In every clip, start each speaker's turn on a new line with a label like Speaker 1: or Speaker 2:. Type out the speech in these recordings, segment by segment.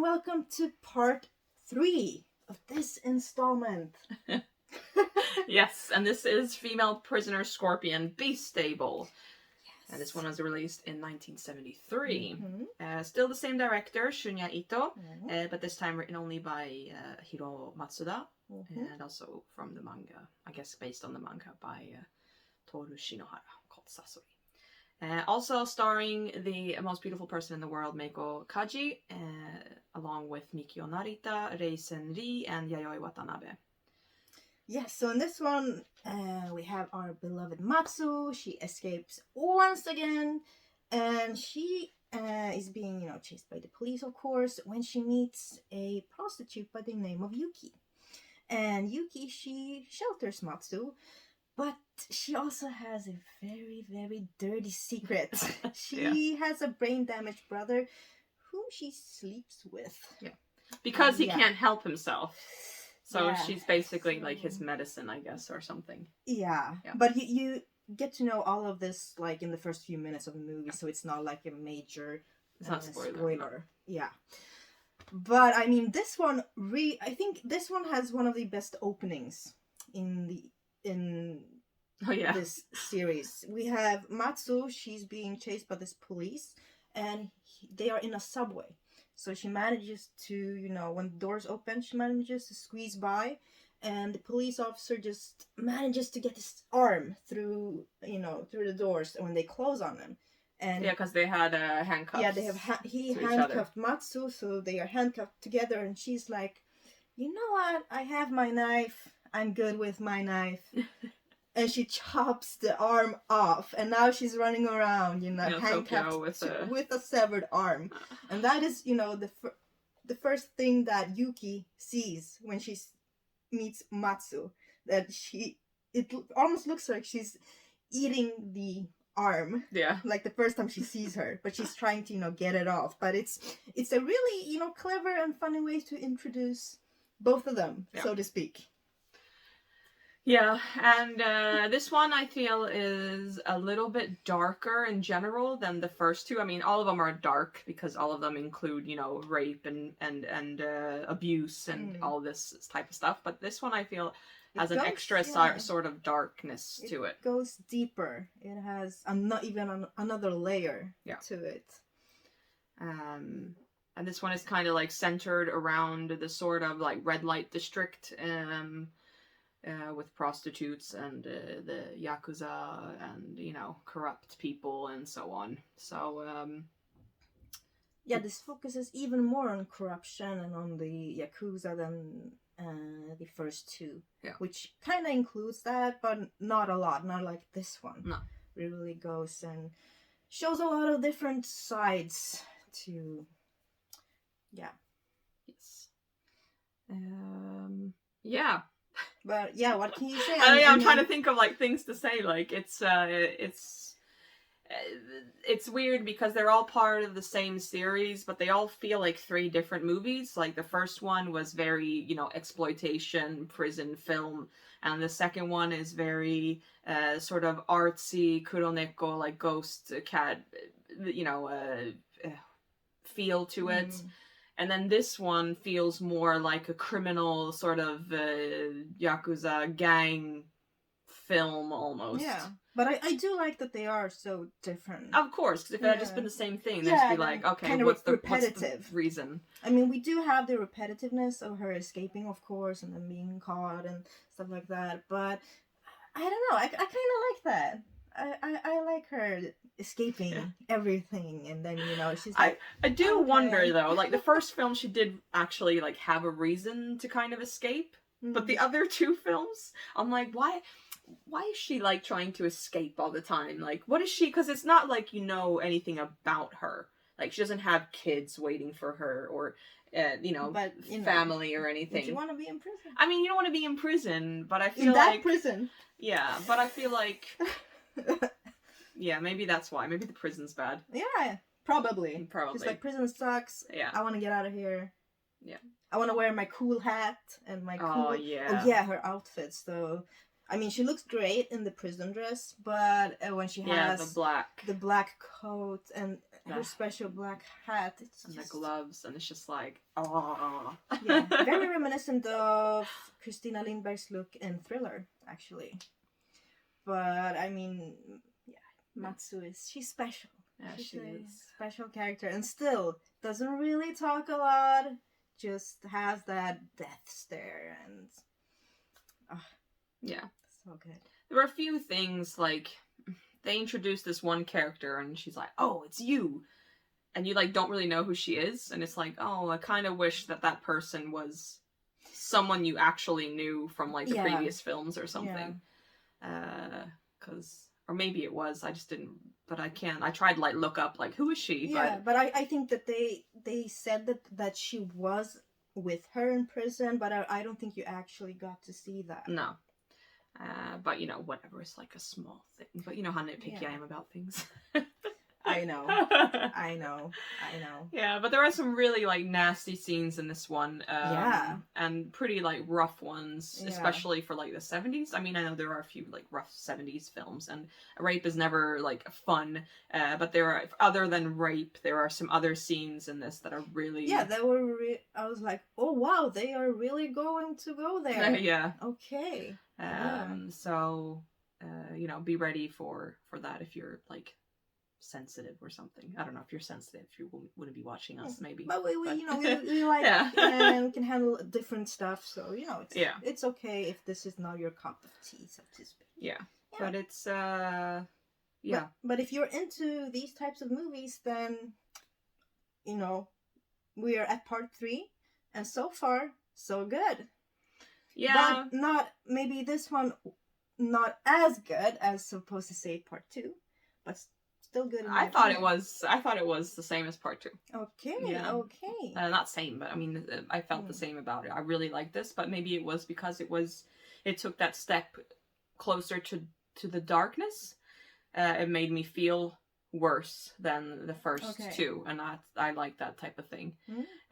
Speaker 1: welcome to part 3 of this installment.
Speaker 2: Yes, and this is Female Prisoner Scorpion Beast Stable.
Speaker 1: Yes.
Speaker 2: And this one was released in 1973.
Speaker 1: Mm-hmm.
Speaker 2: Still the same director, Shunya Ito, but this time written only by Hiro Matsuda, and also from the manga, I guess based on the manga by Toru Shinohara, called Sasori. Also starring the most beautiful person in the world, Meiko Kaji, along with Mikio Narita, Rei Senri, and Yayoi Watanabe.
Speaker 1: Yes, so in this one, we have our beloved Matsu. She escapes once again, and she is being, chased by the police, of course, when she meets a prostitute by the name of Yuki. And Yuki, she shelters Matsu, but she also has a very, very dirty secret. She has a brain-damaged brother whom she sleeps with.
Speaker 2: Yeah, because he can't help himself. So she's basically like his medicine, I guess, or something.
Speaker 1: Yeah. But you get to know all of this like in the first few minutes of the movie, so it's not like a major spoiler. Yeah. But I mean, this one I think this one has one of the best openings in this series. We have Matsu. She's being chased by this police, and they are in a subway. So she manages to, when the doors open, she manages to squeeze by, and the police officer just manages to get his arm through the doors when they close on him. And
Speaker 2: because they had handcuffs.
Speaker 1: Yeah, they have. He handcuffed Matsu, so they are handcuffed together, and she's like, "You know what? I have my knife. I'm good with my knife." And she chops the arm off, and now she's running around, handcuffed with a severed arm. And that is, the first thing that Yuki sees when she meets Matsu. That it almost looks like she's eating the arm. Yeah. Like the first time she sees her, but she's trying to, get it off. But it's a really, clever and funny way to introduce both of them, so to speak.
Speaker 2: Yeah, and this one I feel is a little bit darker in general than the first two. I mean, all of them are dark because all of them include, rape and abuse and all this type of stuff. But this one I feel has an extra sort of darkness to it.
Speaker 1: It goes deeper. It has another layer to it.
Speaker 2: And this one is kind of like centered around the sort of like red light district. With prostitutes and the Yakuza and, corrupt people and so on. So,
Speaker 1: this focuses even more on corruption and on the Yakuza than the first two. Yeah. Which kind of includes that, but not a lot. Not like this one. No. It really goes and shows a lot of different sides to... Yeah.
Speaker 2: Yes. Yeah.
Speaker 1: But yeah, what can you say?
Speaker 2: I'm trying to think of like things to say. Like it's weird because they're all part of the same series, but they all feel like 3 different movies. Like the first one was very, exploitation prison film, and the second one is very sort of artsy kuroneko, like ghost cat, feel to it. And then this one feels more like a criminal sort of Yakuza gang film almost. Yeah,
Speaker 1: but I do like that they are so different.
Speaker 2: Of course, because if it had just been the same thing, they'd be like, okay, kind of what's the reason?
Speaker 1: I mean, we do have the repetitiveness of her escaping, of course, and then being caught and stuff like that. But I don't know, I kind of like that. I like her escaping everything, and then she's like.
Speaker 2: I do wonder though. Like the first film, she did actually like have a reason to kind of escape, but the other 2 films, I'm like, why is she like trying to escape all the time? Like, what is she? Because it's not like anything about her. Like she doesn't have kids waiting for her or. Family or anything.
Speaker 1: But you want to be in prison.
Speaker 2: I mean, you don't want to be in prison, but I feel
Speaker 1: in
Speaker 2: like
Speaker 1: that prison.
Speaker 2: Yeah, but I feel like. Yeah, maybe that's why. Maybe the prison's bad.
Speaker 1: Yeah, probably. It's like, prison sucks. Yeah. I want to get out of here. Yeah. I want to wear my cool hat and my cool... Oh, yeah, her outfits, though. I mean, she looks great in the prison dress, but when she has the black coat and her special black hat, it's
Speaker 2: and
Speaker 1: just...
Speaker 2: the gloves, and it's just like, oh.
Speaker 1: Yeah, very reminiscent of Christina Lindberg's look in Thriller, actually. But I mean, yeah, Matsu she's special.
Speaker 2: Yeah,
Speaker 1: she's a
Speaker 2: is.
Speaker 1: special character, and still doesn't really talk a lot. Just has that death stare, and
Speaker 2: yeah,
Speaker 1: so good.
Speaker 2: There were a few things like they introduced this one character, and she's like, "Oh, it's you," and you like don't really know who she is, and it's like, "Oh, I kind of wish that person was someone you actually knew from like the previous films or something." Or maybe it was. I just didn't. But I can't. I tried to like look up like who is she?
Speaker 1: Yeah, but I think that they said that she was with her in prison, but I don't think you actually got to see that.
Speaker 2: No. But you know, whatever. It's like a small thing. But you know how nitpicky I am about things.
Speaker 1: I know.
Speaker 2: Yeah, but there are some really like nasty scenes in this one. And pretty like rough ones, especially for like the 70s. I mean, I know there are a few like rough 70s films, and rape is never like fun. But there are, other than rape, there are some other scenes in this that are really...
Speaker 1: Yeah, they were. I was like, oh wow, they are really going to go there.
Speaker 2: Yeah.
Speaker 1: Okay.
Speaker 2: So, you know, be ready for that if you're like sensitive or something. I don't know if you're sensitive, you wouldn't be watching us, maybe.
Speaker 1: But we you know, we like and we can handle different stuff, so you know, it's okay if this is not your cup of tea, so to speak.
Speaker 2: Yeah. But it's
Speaker 1: But if you're into these types of movies, then you know, we are at part 3, and so far so good.
Speaker 2: Yeah.
Speaker 1: But not maybe this one not as good as supposed to say part 2, but still good.
Speaker 2: I thought it was the same as part 2.
Speaker 1: Okay.
Speaker 2: Yeah.
Speaker 1: Okay.
Speaker 2: Not same, but I mean, I felt the same about it. I really liked this, but maybe it was because it took that step closer to the darkness. It made me feel worse than the first 2, and I like that type of thing.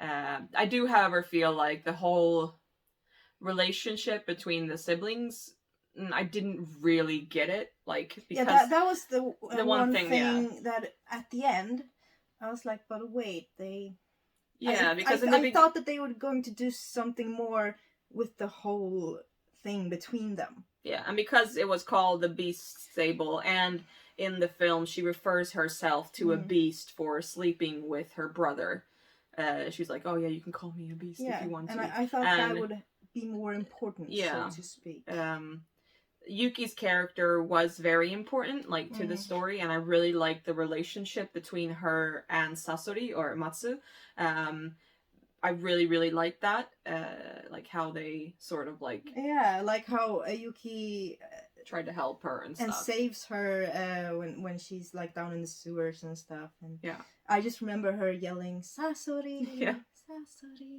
Speaker 2: I do, however, feel like the whole relationship between the siblings, I didn't really get it, like, because
Speaker 1: that was the one thing that at the end I was like, but wait, because I thought that they were going to do something more with the whole thing between them.
Speaker 2: Yeah, and because it was called the Beast Stable, and in the film she refers herself to a beast for sleeping with her brother. She's like, oh yeah, you can call me a beast if you want to.
Speaker 1: And I thought that would be more important, so to speak.
Speaker 2: Yuki's character was very important, like, to the story, and I really liked the relationship between her and Sasori, or Matsu. I really, really liked that, like how they sort of like...
Speaker 1: Yeah, like how Yuki
Speaker 2: tried to help her and stuff.
Speaker 1: And saves her when she's like down in the sewers and stuff. And
Speaker 2: yeah.
Speaker 1: I just remember her yelling, Sasori!
Speaker 2: Yeah.
Speaker 1: Sasori!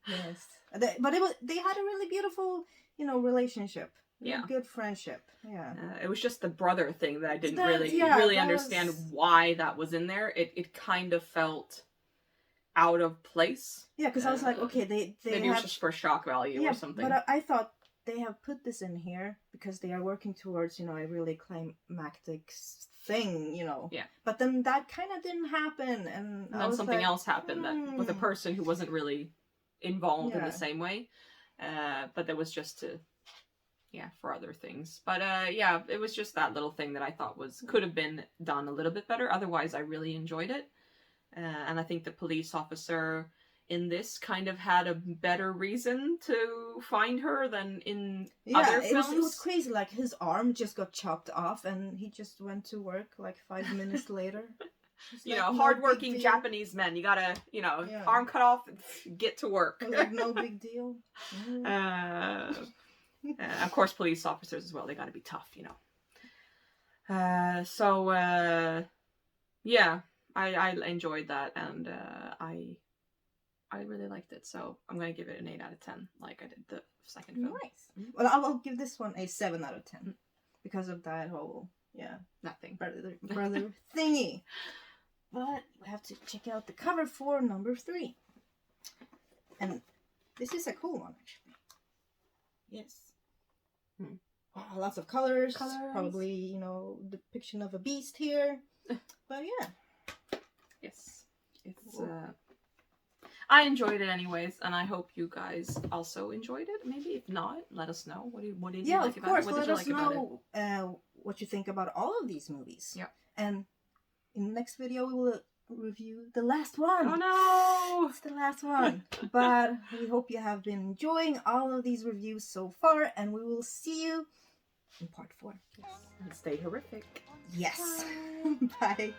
Speaker 1: Yes. But they had a really beautiful, you know, relationship.
Speaker 2: Yeah.
Speaker 1: Good friendship. Yeah.
Speaker 2: It was just the brother thing that I didn't really understand why that was in there. It kind of felt out of place.
Speaker 1: Yeah, because I was like, okay, they
Speaker 2: maybe it was just for shock value or something.
Speaker 1: But I thought they have put this in here because they are working towards, you know, a really climactic thing, you know.
Speaker 2: Yeah.
Speaker 1: But then that kind of didn't happen, and
Speaker 2: then something else happened that with a person who wasn't really involved in the same way. But that was just to... Yeah, for other things. But yeah, it was just that little thing that I thought could have been done a little bit better. Otherwise, I really enjoyed it. And I think the police officer in this kind of had a better reason to find her than in other films.
Speaker 1: It was crazy. Like, his arm just got chopped off and he just went to work like 5 minutes later.
Speaker 2: You know, hardworking Japanese men. You gotta, you know, arm cut off, get to work.
Speaker 1: Like, no big deal.
Speaker 2: Of course, police officers as well. They got to be tough, you know. Yeah, I enjoyed that, and I really liked it. So I'm gonna give it an 8 out of 10, like I did the second film.
Speaker 1: Nice. Well, I will give this one a 7 out of 10 because of that whole
Speaker 2: nothing
Speaker 1: brother thingy. But we have to check out the cover for number 3, and this is a cool one actually. Yes. Lots of colors.
Speaker 2: Colors.
Speaker 1: Probably, you know, depiction of a beast here. But yeah.
Speaker 2: Yes. It's I enjoyed it anyways, and I hope you guys also enjoyed it. Maybe if not, let us know. What did you like about it? What did you like about it?
Speaker 1: Let us know what you think about all of these movies.
Speaker 2: Yeah.
Speaker 1: And in the next video, we will review the last one.
Speaker 2: Oh no!
Speaker 1: It's the last one. But we hope you have been enjoying all of these reviews so far, and we will see you in part 4.
Speaker 2: Yes. And stay horrific.
Speaker 1: Yes. Bye.